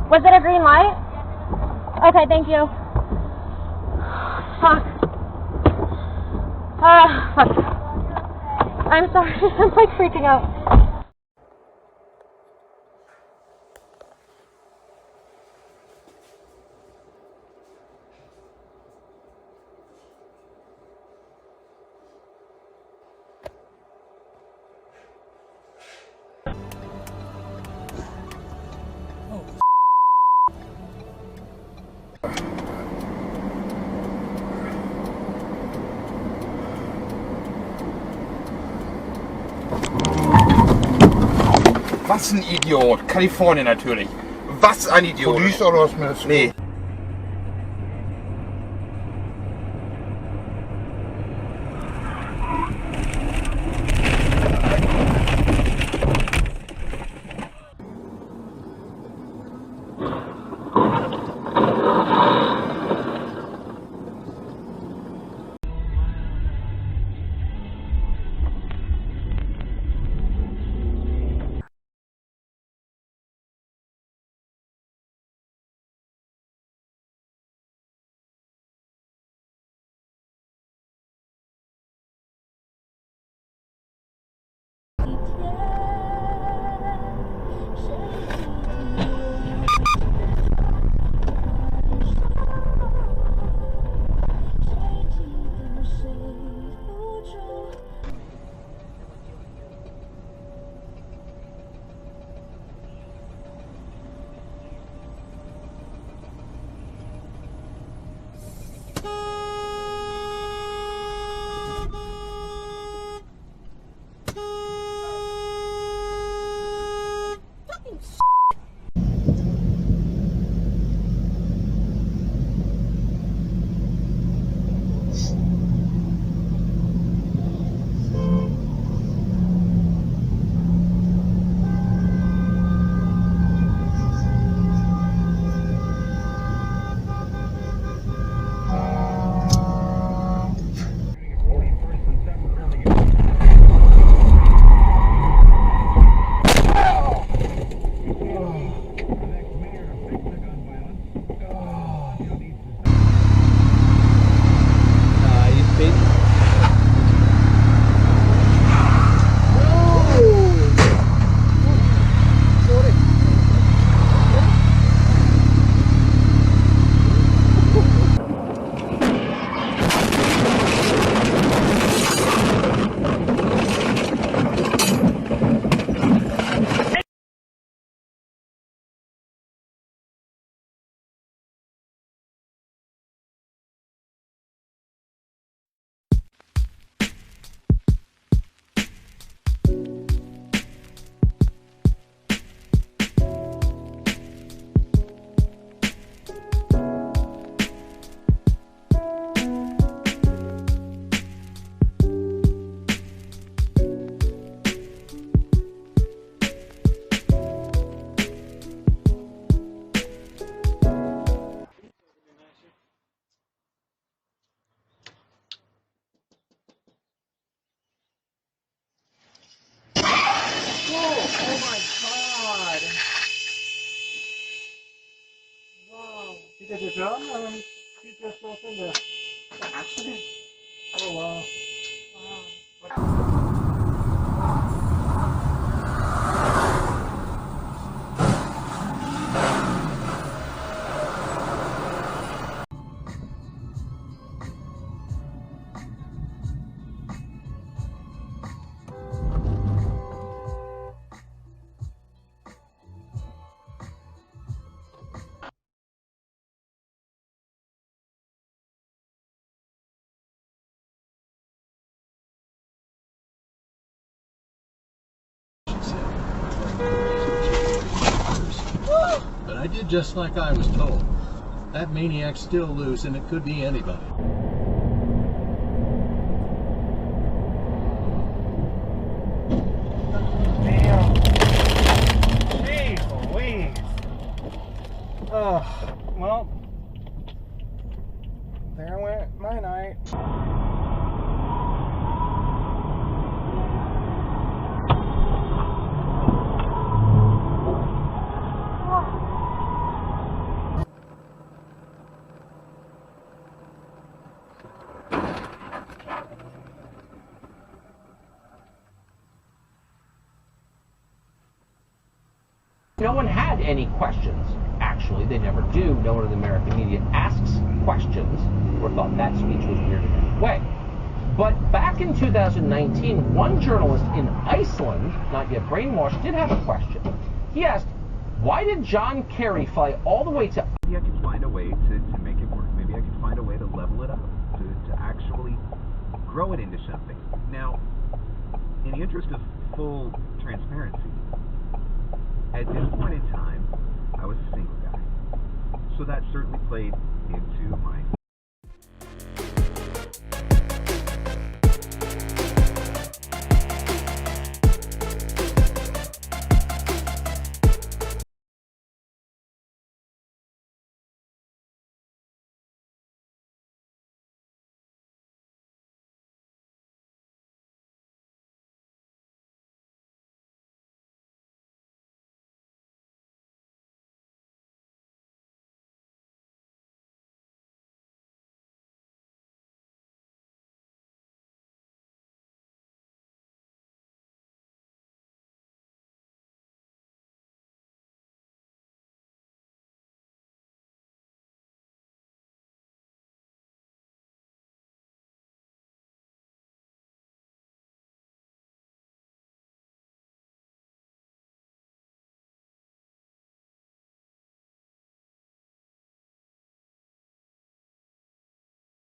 Was it a green light? Okay, thank you. Fuck. Fuck. I'm sorry. I'm like freaking out. Was ein Idiot. Kalifornien natürlich. Was ein Idiot. Police oder was mir das? Nee. Oh my god! Wow. You did your job? You just walked in the accident? Oh wow. But I did just like I was told. That maniac's still loose and it could be anybody. Damn. Jeez Louise. Oh, well, there went my night. no one had any questions. Actually, they never do. No one in the American media asks questions or thought that speech was weird in any way. But back in 2019, one journalist in Iceland, not yet brainwashed, did have a question. He asked, why did John Kerry fly all the way to... Maybe I could find a way to make it work. Maybe I could find a way to level it up, to actually grow it into something. Now, in the interest of full transparency, at this point in time, I was a single guy. So that certainly played into my